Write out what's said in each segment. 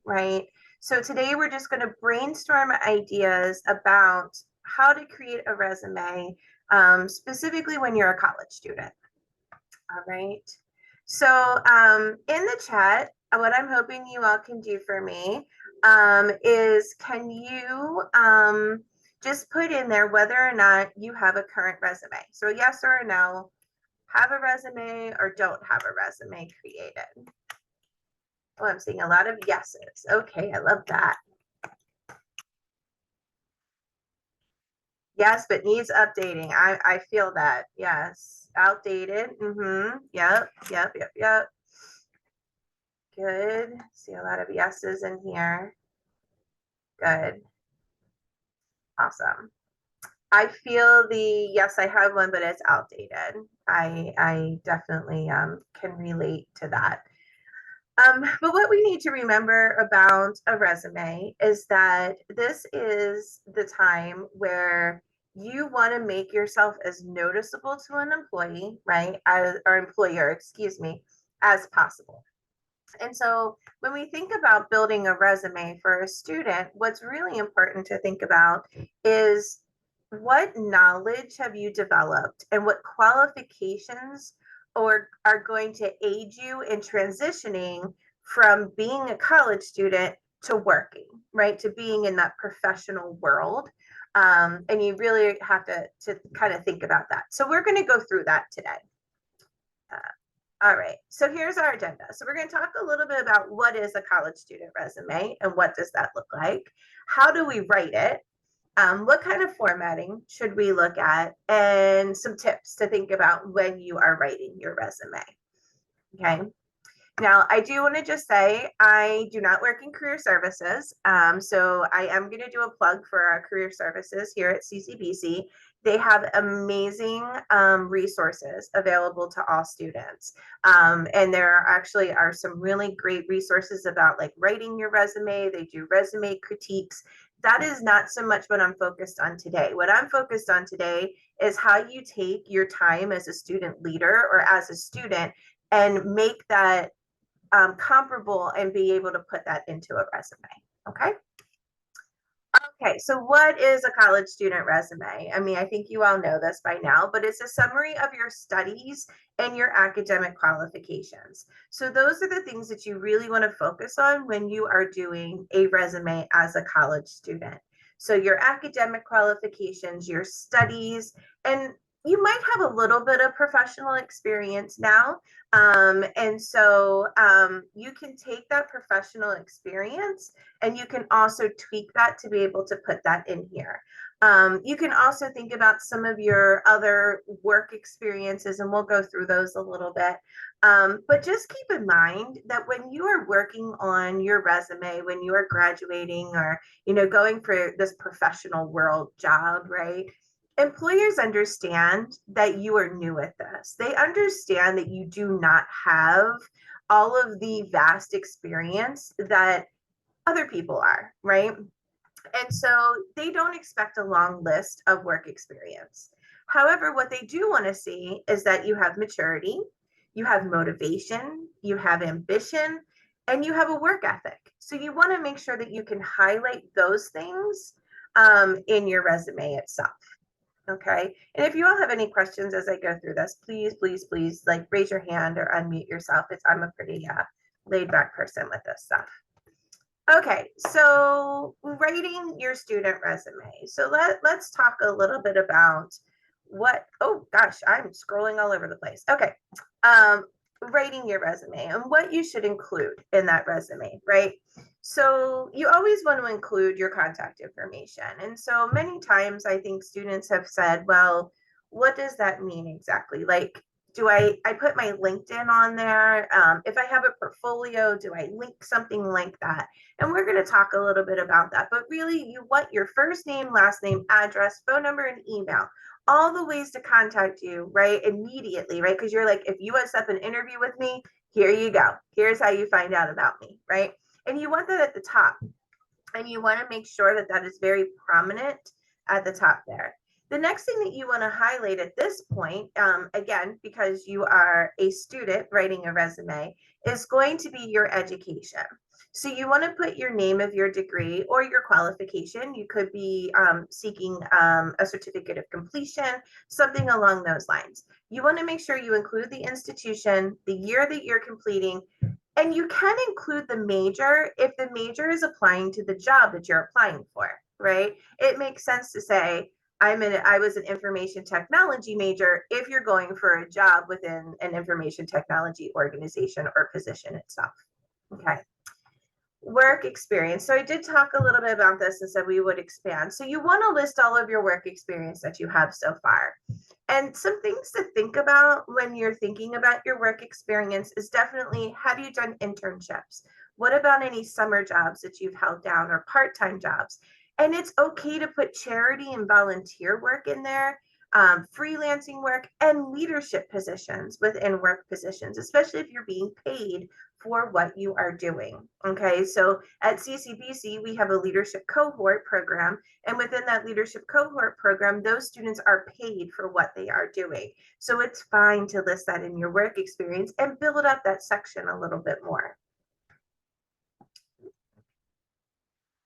right? So today we're just going to brainstorm ideas about how to create a resume, specifically when you're a college student. All right. So in the chat, what I'm hoping you all can do for me is can you just put in there whether or not you have a current resume? So yes or no, have a resume or don't have a resume created. Oh, I'm seeing a lot of yeses. Okay, I love that. Yes, but needs updating. I feel that. Yes. Outdated. Yep. Good. See a lot of yeses in here. Good. Awesome. I feel the yes, I have one, but it's outdated. I definitely can relate to that. But what we need to remember about a resume is that this is the time where you want to make yourself as noticeable to an employee, right? Or employer, excuse me, as possible. And so when we think about building a resume for a student, what's really important to think about is what knowledge have you developed and what qualifications or are going to aid you in transitioning from being a college student to working, right? To being in that professional world. And you really have to kind of think about that. So we're going to go through that today. All right, so here's our agenda. So we're going to talk a little bit about what is a college student resume and what does that look like? How do we write it? What kind of formatting should we look at? And some tips to think about when you are writing your resume. Okay. Now, I do want to just say I do not work in career services. So I am going to do a plug for our career services here at CCBC. They have amazing resources available to all students. And there actually are some really great resources about like writing your resume. They do resume critiques. That is not so much what I'm focused on today. What I'm focused on today is how you take your time as a student leader or as a student and make that comparable and be able to put that into a resume. Okay. Okay, so what is a college student resume? I mean, I think you all know this by now, but it's a summary of your studies and your academic qualifications. So those are the things that you really want to focus on when you are doing a resume as a college student. So your academic qualifications, your studies, and you might have a little bit of professional experience now. And so you can take that professional experience and you can also tweak that to be able to put that in here. You can also think about some of your other work experiences, and we'll go through those a little bit. But just keep in mind that when you are working on your resume, when you are graduating or going for this professional world job, right? Employers understand that you are new at this. They understand that you do not have all of the vast experience that other people are, right? And so they don't expect a long list of work experience. However, what they do want to see is that you have maturity, you have motivation, you have ambition, and you have a work ethic. So you want to make sure that you can highlight those things in your resume itself. Okay. And if you all have any questions as I go through this, please, like raise your hand or unmute yourself. I'm a pretty laid back person with this stuff. Okay, so writing your student resume. So let's talk a little bit about oh gosh, I'm scrolling all over the place. Okay, writing your resume and what you should include in that resume, right? So you always want to include your contact information. And so many times I think students have said, well, what does that mean exactly? Like, do I put my LinkedIn on there? If I have a portfolio, do I link something like that? And we're going to talk a little bit about that. But really, you want your first name, last name, address, phone number, and email. All the ways to contact you, right? Immediately, right? Because you're like, if you want to set up an interview with me, here you go. Here's how you find out about me, right? And you want that at the top. And you want to make sure that that is very prominent at the top there. The next thing that you want to highlight at this point, again, because you are a student writing a resume, is going to be your education. So you want to put your name of your degree or your qualification. You could be seeking a certificate of completion, something along those lines. You want to make sure you include the institution, the year that you're completing, and you can include the major if the major is applying to the job that you're applying for, right? It makes sense to say, I was an information technology major if you're going for a job within an information technology organization or position itself. Okay. Work experience. So I did talk a little bit about this and said we would expand. So you want to list all of your work experience that you have so far. And some things to think about when you're thinking about your work experience is definitely, have you done internships? What about any summer jobs that you've held down or part-time jobs? And it's okay to put charity and volunteer work in there, freelancing work, and leadership positions within work positions, especially if you're being paid for what you are doing. Okay, so at CCBC, we have a leadership cohort program, and within that leadership cohort program, those students are paid for what they are doing. So it's fine to list that in your work experience and build up that section a little bit more.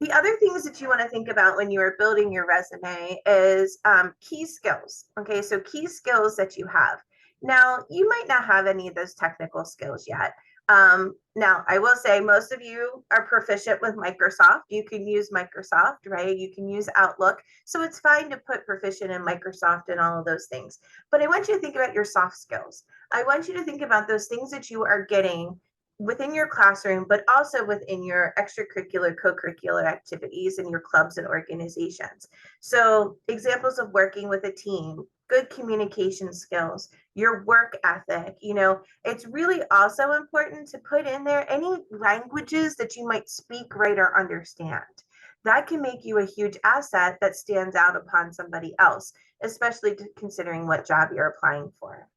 The other things that you want to think about when you are building your resume is key skills. Okay, so key skills that you have. Now, you might not have any of those technical skills yet. Now, I will say most of you are proficient with Microsoft. You can use Microsoft, right? You can use Outlook. So it's fine to put proficient in Microsoft and all of those things. But I want you to think about your soft skills. I want you to think about those things that you are getting within your classroom, but also within your extracurricular, co-curricular activities and your clubs and organizations. So examples of working with a team, good communication skills, your work ethic, it's really also important to put in there any languages that you might speak, write, or understand. That can make you a huge asset that stands out upon somebody else, especially considering what job you're applying for.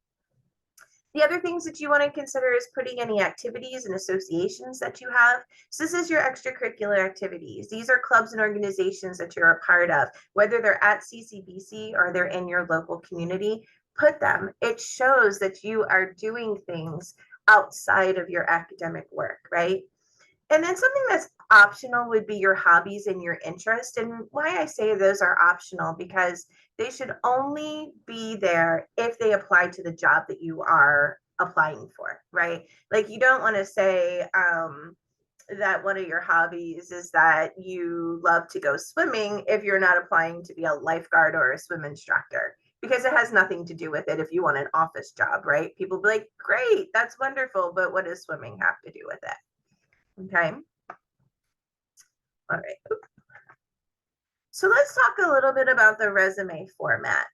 The other things that you want to consider is putting any activities and associations that you have. So this is your extracurricular activities. These are clubs and organizations that you're a part of, whether they're at CCBC or they're in your local community. Put them. It shows that you are doing things outside of your academic work, right? And then something that's optional would be your hobbies and your interest. And why I say those are optional, because they should only be there if they apply to the job that you are applying for, right? Like you don't want to say that one of your hobbies is that you love to go swimming if you're not applying to be a lifeguard or a swim instructor, because it has nothing to do with it if you want an office job, right? People be like, great, that's wonderful, but what does swimming have to do with it? Okay. All right. So let's talk a little bit about the resume format.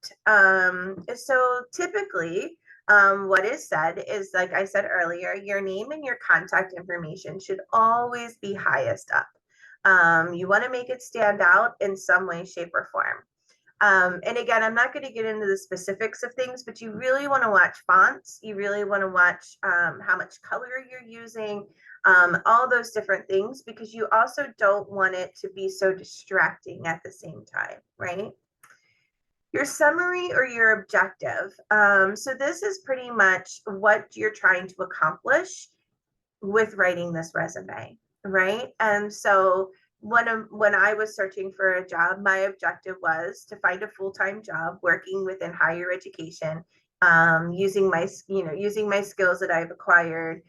So typically, what is said is, like I said earlier, your name and your contact information should always be highest up. You want to make it stand out in some way, shape, or form. And again, I'm not going to get into the specifics of things, but you really want to watch fonts. You really want to watch how much color you're using, all those different things, because you also don't want it to be so distracting at the same time, right? Your summary or your objective. So this is pretty much what you're trying to accomplish with writing this resume, right? And so when I was searching for a job, my objective was to find a full-time job working within higher education, using my skills that I've acquired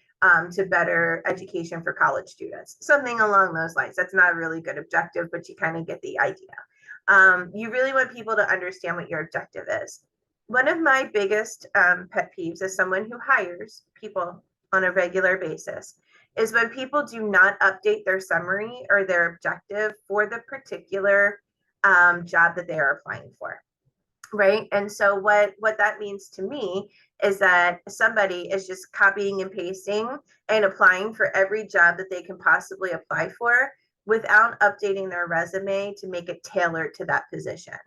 to better education for college students, something along those lines. That's not a really good objective, but you kind of get the idea. You really want people to understand what your objective is. One of my biggest pet peeves as someone who hires people on a regular basis is when people do not update their summary or their objective for the particular job that they are applying for, right? And so what that means to me is that somebody is just copying and pasting and applying for every job that they can possibly apply for without updating their resume to make it tailored to that position.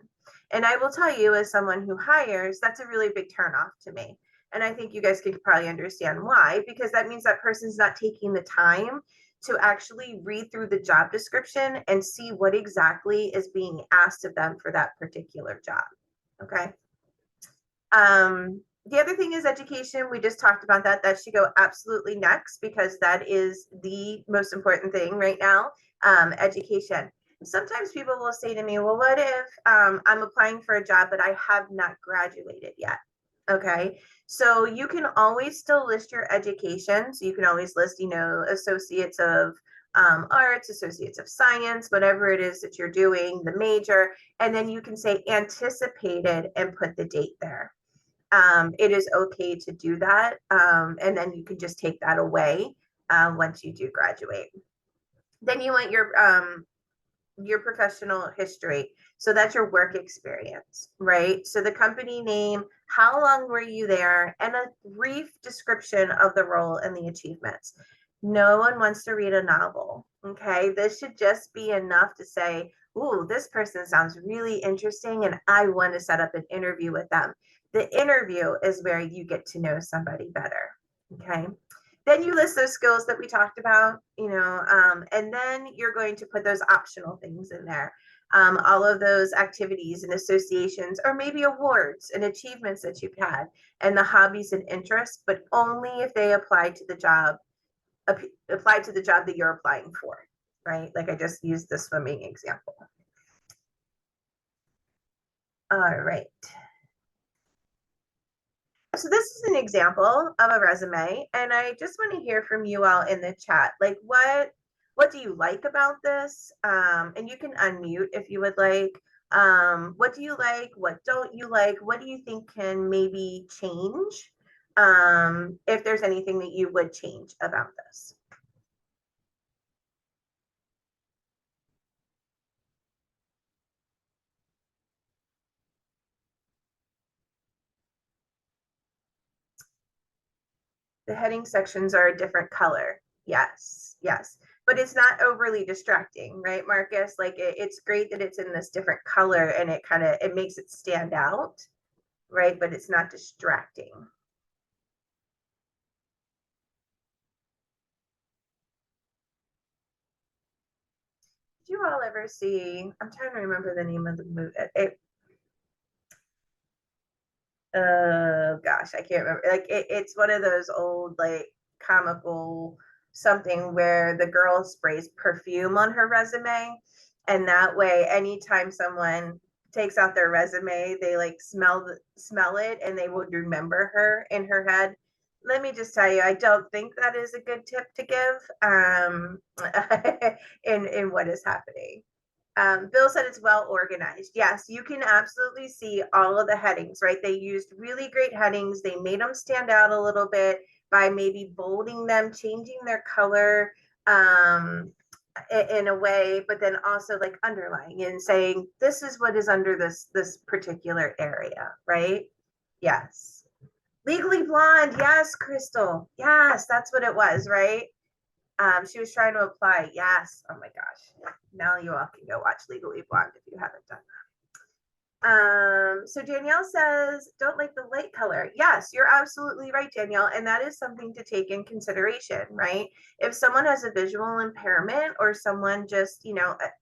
And I will tell you, as someone who hires, that's a really big turnoff to me. And I think you guys could probably understand why, because that means that person's not taking the time to actually read through the job description and see what exactly is being asked of them for that particular job. Okay. The other thing is education. We just talked about that. That should go absolutely next because that is the most important thing right now. Education. Sometimes people will say to me, well, what if I'm applying for a job, but I have not graduated yet? Okay. So you can always still list your education. So you can always list, associates of arts, associates of science, whatever it is that you're doing, the major, and then you can say anticipated and put the date there. It is okay to do that. And then you can just take that away once you do graduate. Then you want your professional history. So that's your work experience, right? So the company name, how long were you there, and a brief description of the role and the achievements. No one wants to read a novel, okay? This should just be enough to say, ooh, this person sounds really interesting and I want to set up an interview with them. The interview is where you get to know somebody better, okay? Then you list those skills that we talked about, and then you're going to put those optional things in there. All of those activities and associations, or maybe awards and achievements that you've had, and the hobbies and interests, but only if they apply to the job that you're applying for, right? Like I just used the swimming example. All right. So this is an example of a resume, and I just want to hear from you all in the chat. Like, what do you like about this? And you can unmute if you would like. What do you like? What don't you like? What do you think can maybe change? If there's anything that you would change about this. The heading sections are a different color. Yes, yes. But it's not overly distracting, right, Marcus? Like it's great that it's in this different color and it makes it stand out, right? But it's not distracting. Did you all ever see? I'm trying to remember the name of the movie. Oh gosh, I can't remember. Like it's one of those old like comical something where the girl sprays perfume on her resume, and that way, anytime someone takes out their resume, they like smell it, and they would remember her in her head. Let me just tell you, I don't think that is a good tip to give in what is happening. Bill said it's well organized. Yes, you can absolutely see all of the headings, right? They used really great headings. They made them stand out a little bit by maybe bolding them, changing their color in a way, but then also like underlining and saying, this is what is under this particular area, right? Yes. Legally Blonde. Yes, Crystal. Yes, that's what it was, right? She was trying to apply. Yes. Oh my gosh. Now you all can go watch Legally Blonde if you haven't done that. So Danielle says, don't like the light color. Yes, you're absolutely right, Danielle. And that is something to take in consideration, right? If someone has a visual impairment or someone just,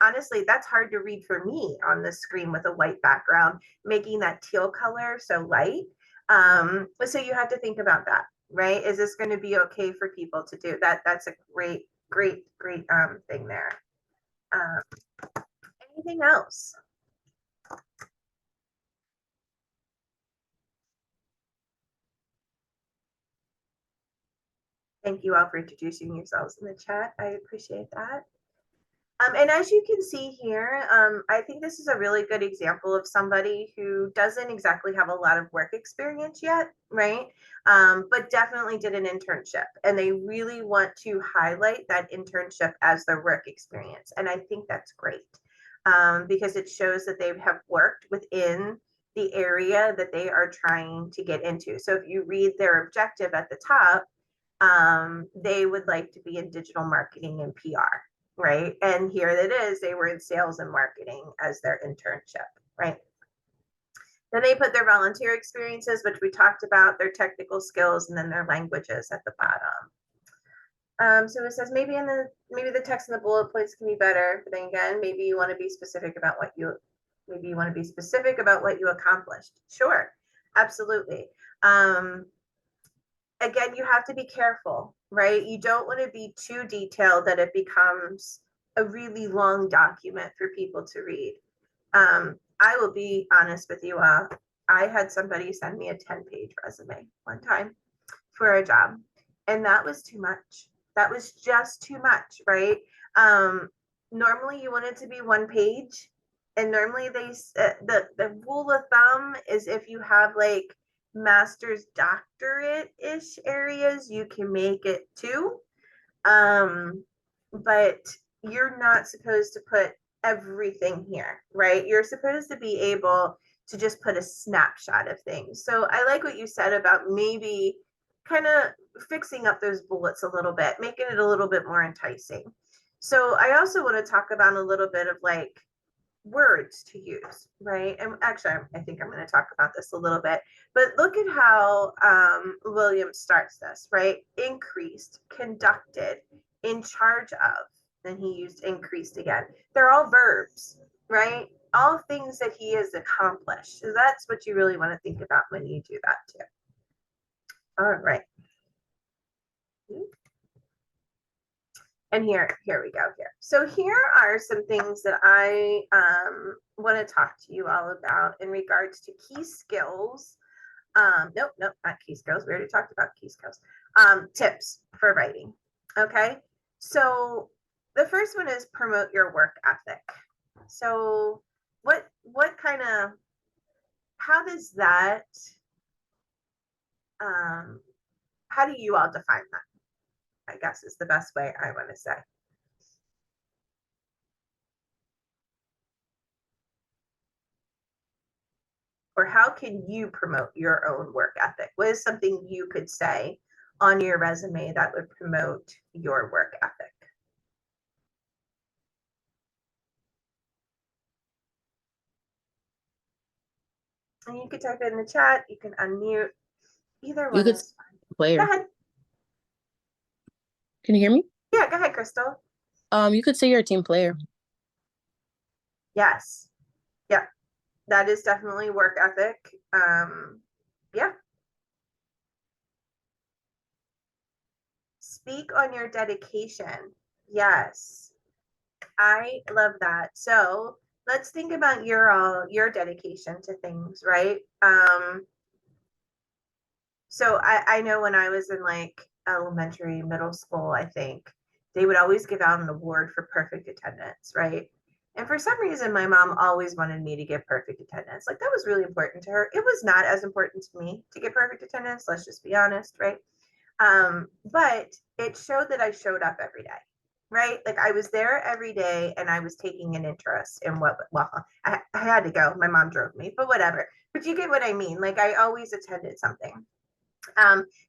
honestly, that's hard to read for me on the screen with a white background, making that teal color so light. So you have to think about that, right? Is this going to be okay for people to do that? That's a great thing there. Anything else? Thank you all for introducing yourselves in the chat. I appreciate that. And as you can see here, I think this is a really good example of somebody who doesn't exactly have a lot of work experience yet, right? But definitely did an internship, and they really want to highlight that internship as their work experience. And I think that's great because it shows that they have worked within the area that they are trying to get into. So if you read their objective at the top, they would like to be in digital marketing and PR, right? And here it is, they were in sales and marketing as their internship, right? Then they put their volunteer experiences, which we talked about, their technical skills, and then their languages at the bottom. So it says maybe the text in the bullet points can be better, but then again, maybe you want to be specific about what you accomplished. Sure. Absolutely. Again, you have to be careful, right? You don't want to be too detailed that it becomes a really long document for people to read. I will be honest with you all. I had somebody send me a 10-page resume one time for a job, and that was too much. That was just too much, right? Um, Normally you want it to be one page, and normally the rule of thumb is if you have like master's doctorate ish areas, you can make it two. Um, but you're not supposed to put everything here, right? You're supposed to be able to just put a snapshot of things. So I like what you said about maybe kind of fixing up those bullets a little bit, making it a little bit more enticing. So I also want to talk about a little bit of like words to use, right? And actually, I think I'm going to talk about this a little bit, but look at how William starts this, right? Increased, conducted, in charge of, then he used increased again. They're all verbs, right? All things that he has accomplished. So that's what you really want to think about when you do that too. All right. And here we go here. So here are some things that I want to talk to you all about in regards to key skills. Nope, not key skills. We already talked about key skills. Tips for writing. Okay. So the first one is promote your work ethic. So what kind of, how does that, um, how do you all define that? I guess is the best way I want to say. Or how can you promote your own work ethic? What is something you could say on your resume that would promote your work ethic? And you can type it in the chat, you can unmute. Either You one could is fine. player. Go ahead. Can you hear me? Yeah, go ahead, Crystal. You could say you're a team player. Yes. Yeah, that is definitely work ethic. Yeah. Speak on your dedication. Yes. I love that. So let's think about your dedication to things, right? So I know when I was in like elementary, middle school, I think they would always give out an award for perfect attendance, right? And for some reason, my mom always wanted me to get perfect attendance. Like that was really important to her. It was not as important to me to get perfect attendance. Let's just be honest, right? But it showed that I showed up every day, right? Like I was there every day and I was taking an interest in what, well, I had to go. My mom drove me, but whatever. But you get what I mean. Like I always attended something.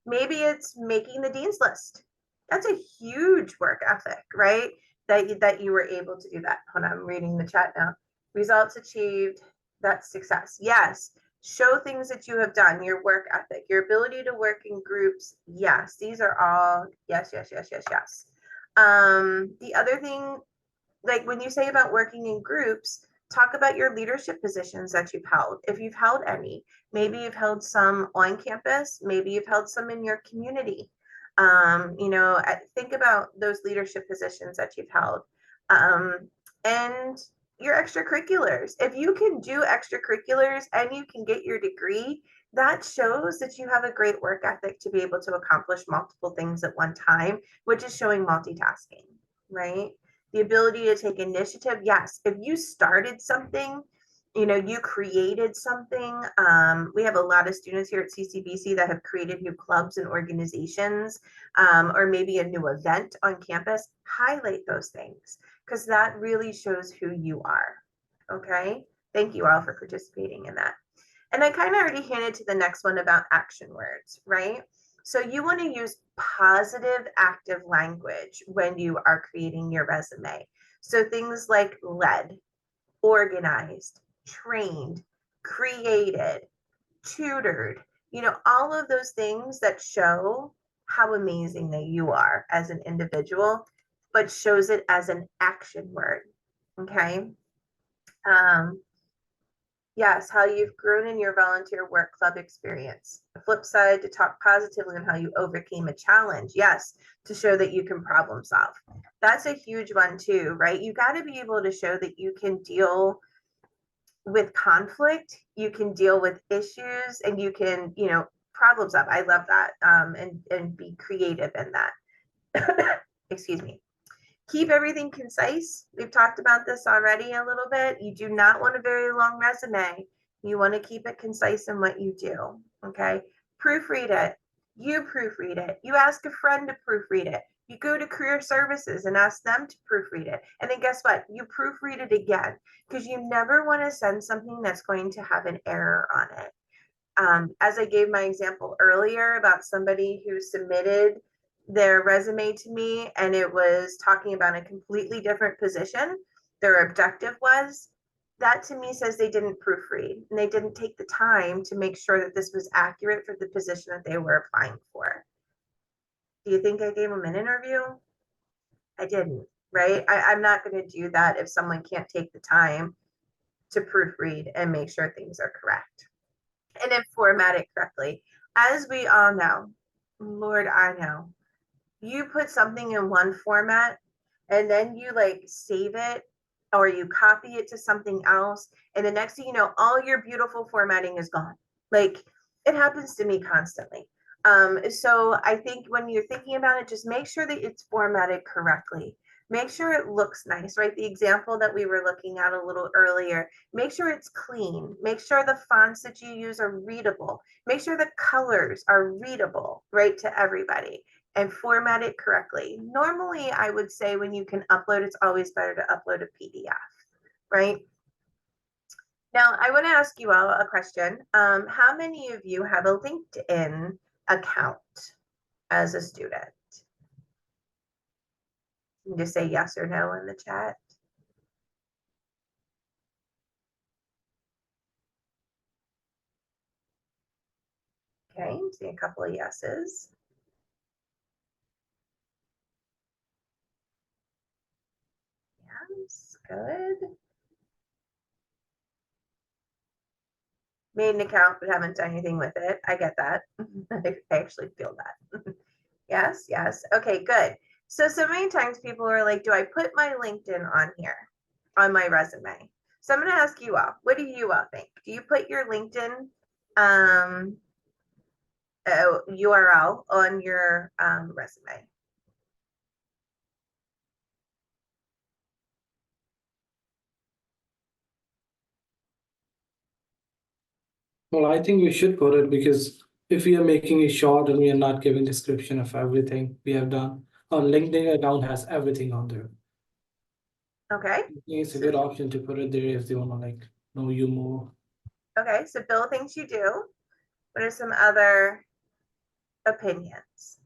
Maybe it's making the dean's list. That's a huge work ethic, right? That you were able to do that. Hold on, I'm reading the chat now. Results achieved, that's success. Yes. Show things that you have done, your work ethic, your ability to work in groups. Yes, these are all yes, yes, yes, yes, yes. The other thing, like when you say about working in groups, talk about your leadership positions that you've held. If you've held any, maybe you've held some on campus, maybe you've held some in your community. Think about those leadership positions that you've held. And your extracurriculars. If you can do extracurriculars and you can get your degree, that shows that you have a great work ethic to be able to accomplish multiple things at one time, which is showing multitasking, right? The ability to take initiative. Yes, if you started something, you created something. We have a lot of students here at CCBC that have created new clubs and organizations, or maybe a new event on campus. Highlight those things because that really shows who you are. Okay. Thank you all for participating in that. And I kind of already hinted to the next one about action words, right? So you want to use positive active language when you are creating your resume. So things like led, organized, trained, created, tutored, all of those things that show how amazing that you are as an individual, but shows it as an action word. Okay. Um, Yes, how you've grown in your volunteer work club experience. The flip side, to talk positively on how you overcame a challenge. Yes, to show that you can problem solve. That's a huge one too, right? You got to be able to show that you can deal with conflict, you can deal with issues, and you can, problem solve. I love that. And be creative in that. Excuse me. Keep everything concise. We've talked about this already a little bit. You do not want a very long resume. You want to keep it concise in what you do. Okay. Proofread it. You proofread it. You ask a friend to proofread it. You go to career services and ask them to proofread it. And then guess what? You proofread it again because you never want to send something that's going to have an error on it. As I gave my example earlier about somebody who submitted their resume to me and it was talking about a completely different position, their objective was, that to me says they didn't proofread and they didn't take the time to make sure that this was accurate for the position that they were applying for. Do you think I gave them an interview? I didn't, right? I'm not going to do that if someone can't take the time to proofread and make sure things are correct and then format it correctly. As we all know, Lord, I know, you put something in one format and then you like save it or you copy it to something else. And the next thing you know, all your beautiful formatting is gone. Like it happens to me constantly. So I think when you're thinking about it, just make sure that it's formatted correctly. Make sure it looks nice, right? The example that we were looking at a little earlier, make sure it's clean. Make sure the fonts that you use are readable. Make sure the colors are readable, right, to everybody and format it correctly. Normally, I would say when you can upload, it's always better to upload a PDF, right? Now, I want to ask you all a question. How many of you have a LinkedIn account as a student? You can just say yes or no in the chat. Okay, I'm seeing a couple of yeses. Yes, good. Made an account but haven't done anything with it. I get that. I actually feel that. Yes, yes. Okay, good. So many times people are like, do I put my LinkedIn on here on my resume? So I'm going to ask you all, what do you all think? Do you put your LinkedIn URL on your resume? Well, I think we should put it because if we are making it short and we are not giving description of everything we have done, our LinkedIn account has everything on there. Okay. I think it's a good option to put it there if they want to like know you more. Okay, so Bill thinks you do. What are some other opinions?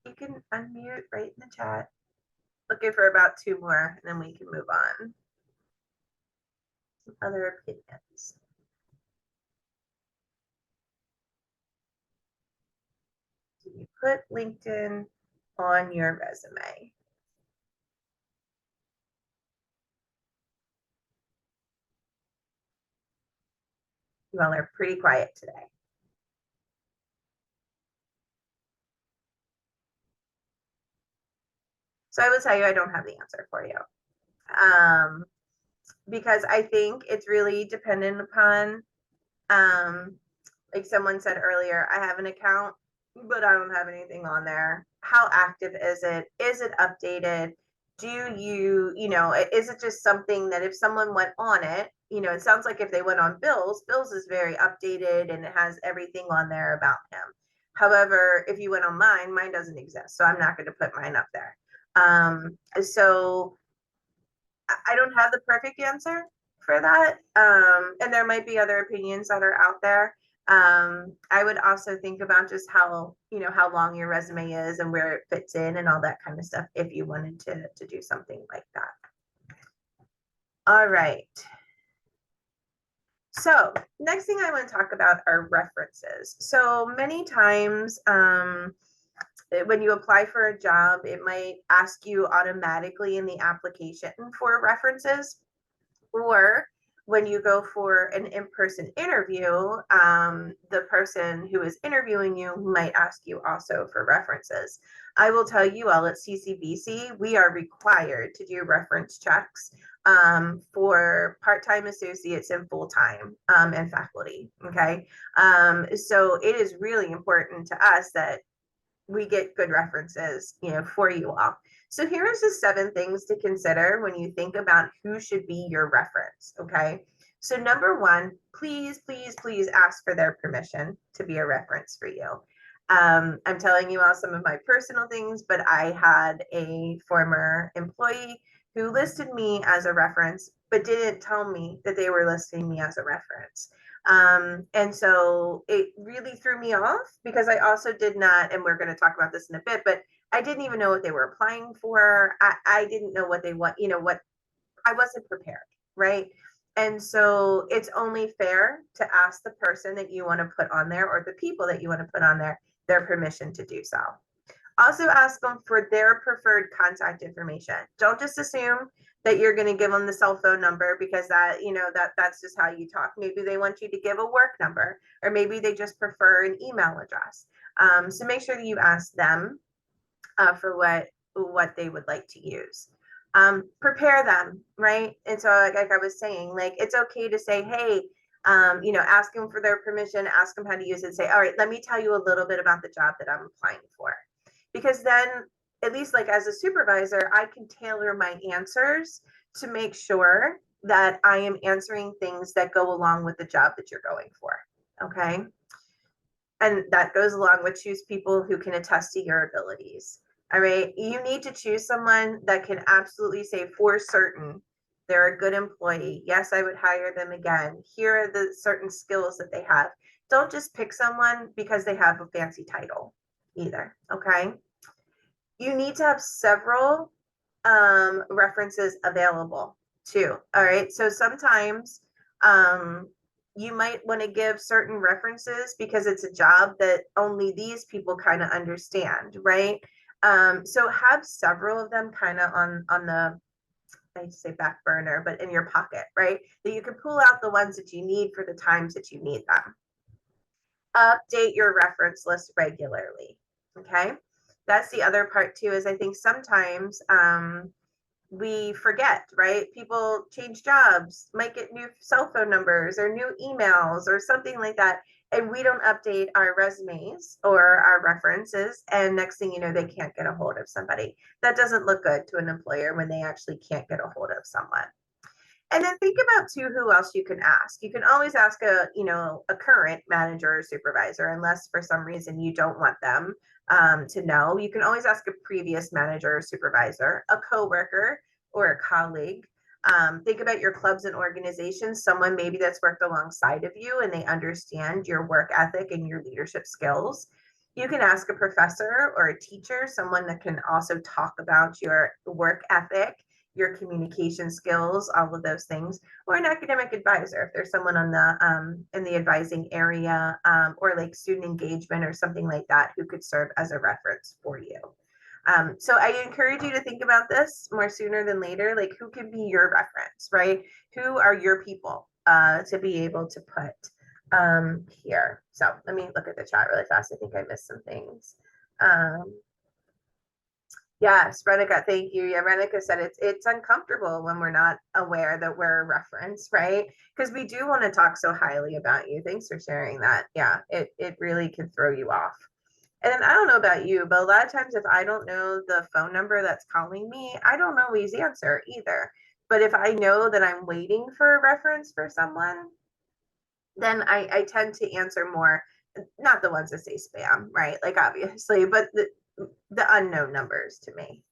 You can unmute right in the chat. Looking for about 2 more, and then we can move on. Some other opinions. Do you put LinkedIn on your resume? You all are pretty quiet today. So I will tell you, I don't have the answer for you. Because I think it's really dependent upon, like someone said earlier, I have an account, but I don't have anything on there. How active is it? Is it updated? Do you, is it just something that if someone went on it, it sounds like if they went on Bill's is very updated and it has everything on there about him. However, if you went on mine doesn't exist. So I'm not going to put mine up there. So I don't have the perfect answer for that. And there might be other opinions that are out there. I would also think about just how long your resume is and where it fits in and all that kind of stuff if you wanted to do something like that. All right. So next thing I want to talk about are references. So many times, when you apply for a job, it might ask you automatically in the application for references, or when you go for an in-person interview, the person who is interviewing you might ask you also for references. I will tell you all at CCBC, we are required to do reference checks for part-time associates and full-time and faculty. Okay. So it is really important to us that we get good references, for you all. So here's the 7 things to consider when you think about who should be your reference. Okay. So number 1, please, please, please ask for their permission to be a reference for you. I'm telling you all some of my personal things, but I had a former employee who listed me as a reference, but didn't tell me that they were listing me as a reference. And so it really threw me off because I also did not, and we're going to talk about this in a bit, but I didn't even know what they were applying for. I didn't know what they want, what I wasn't prepared, right? And so it's only fair to ask the person that you want to put on there, or the people that you want to put on there, their permission to do so. Also ask them for their preferred contact information. Don't just assume that you're going to give them the cell phone number because that's just how you talk. Maybe they want you to give a work number, or maybe they just prefer an email address. So make sure that you ask them for what they would like to use. Prepare them, right? And so like I was saying, like, it's okay to say, hey, ask them for their permission, ask them how to use it, say, all right, let me tell you a little bit about the job that I'm applying for. Because then, at least like as a supervisor, I can tailor my answers to make sure that I am answering things that go along with the job that you're going for. Okay. And that goes along with choose people who can attest to your abilities. All right. You need to choose someone that can absolutely say for certain they're a good employee. Yes, I would hire them again. Here are the certain skills that they have. Don't just pick someone because they have a fancy title either. Okay. You need to have several references available too. All right. So sometimes you might want to give certain references because it's a job that only these people kind of understand, right? So have several of them kind of on the, I say back burner, but in your pocket, right? That you can pull out the ones that you need for the times that you need them. Update your reference list regularly. Okay. That's the other part too, is I think sometimes we forget, right? People change jobs, might get new cell phone numbers or new emails or something like that. And we don't update our resumes or our references. And next thing you know, they can't get a hold of somebody. That doesn't look good to an employer when they actually can't get a hold of someone. And then think about too who else you can ask. You can always ask a current manager or supervisor, unless for some reason you don't want them to know. You can always ask a previous manager or supervisor, a coworker or a colleague. Think about your clubs and organizations, someone maybe that's worked alongside of you and they understand your work ethic and your leadership skills. You can ask a professor or a teacher, someone that can also talk about your work ethic, your communication skills, all of those things, or an academic advisor if there's someone on the in the advising area, or like student engagement or something like that who could serve as a reference for you. So I encourage you to think about this more sooner than later, like who can be your reference, right? Who are your people to be able to put here. So let me look at the chat really fast. I think I missed some things. Yes, Renica, thank you. Yeah, Renica said it's uncomfortable when we're not aware that we're a reference, right? Because we do want to talk so highly about you. Thanks for sharing that. Yeah, it really can throw you off. And then I don't know about you, but a lot of times if I don't know the phone number that's calling me, I don't always answer either. But if I know that I'm waiting for a reference for someone, then I tend to answer more, not the ones that say spam, right? Like obviously, but the unknown numbers to me.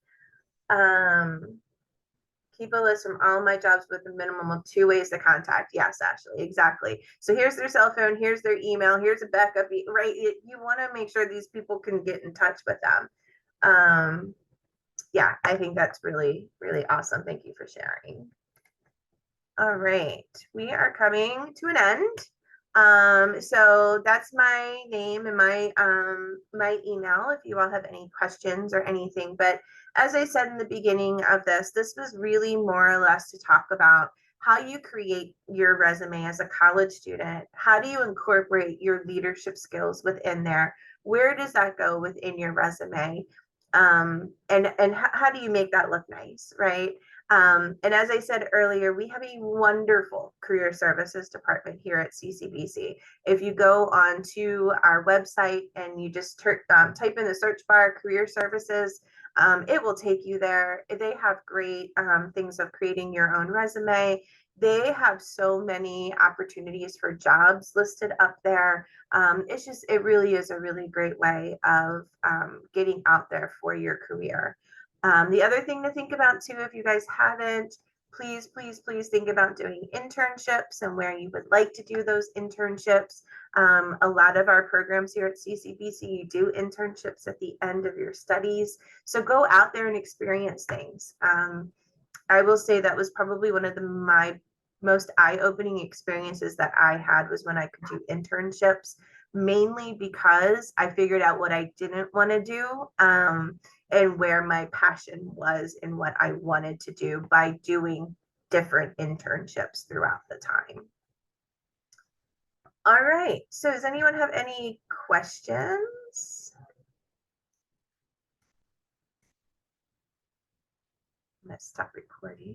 Keep a list from all my jobs with a minimum of 2 ways to contact. Yes, Ashley, exactly. So here's their cell phone, here's their email, here's a backup, right? You want to make sure these people can get in touch with them. Yeah, I think that's really, really awesome. Thank you for sharing. All right, we are coming to an end. So that's my name and my email if you all have any questions or anything. But as I said in the beginning of this was really more or less to talk about how you create your resume as a college student. How do you incorporate your leadership skills within there? Where does that go within your resume? And how do you make that look nice, right? And as I said earlier, we have a wonderful career services department here at CCBC. If you go onto our website and you just type in the search bar career services, it will take you there. They have great things of creating your own resume. They have so many opportunities for jobs listed up there. It really is a really great way of getting out there for your career. The other thing to think about too, if you guys haven't, please think about doing internships and where you would like to do those internships. A lot of our programs here at CCBC, you do internships at the end of your studies. So go out there and experience things. I will say that was probably one of my most eye-opening experiences that I had was when I could do internships, mainly because I figured out what I didn't want to do. And where my passion was and what I wanted to do by doing different internships throughout the time. All right, so does anyone have any questions? I'm gonna stop recording.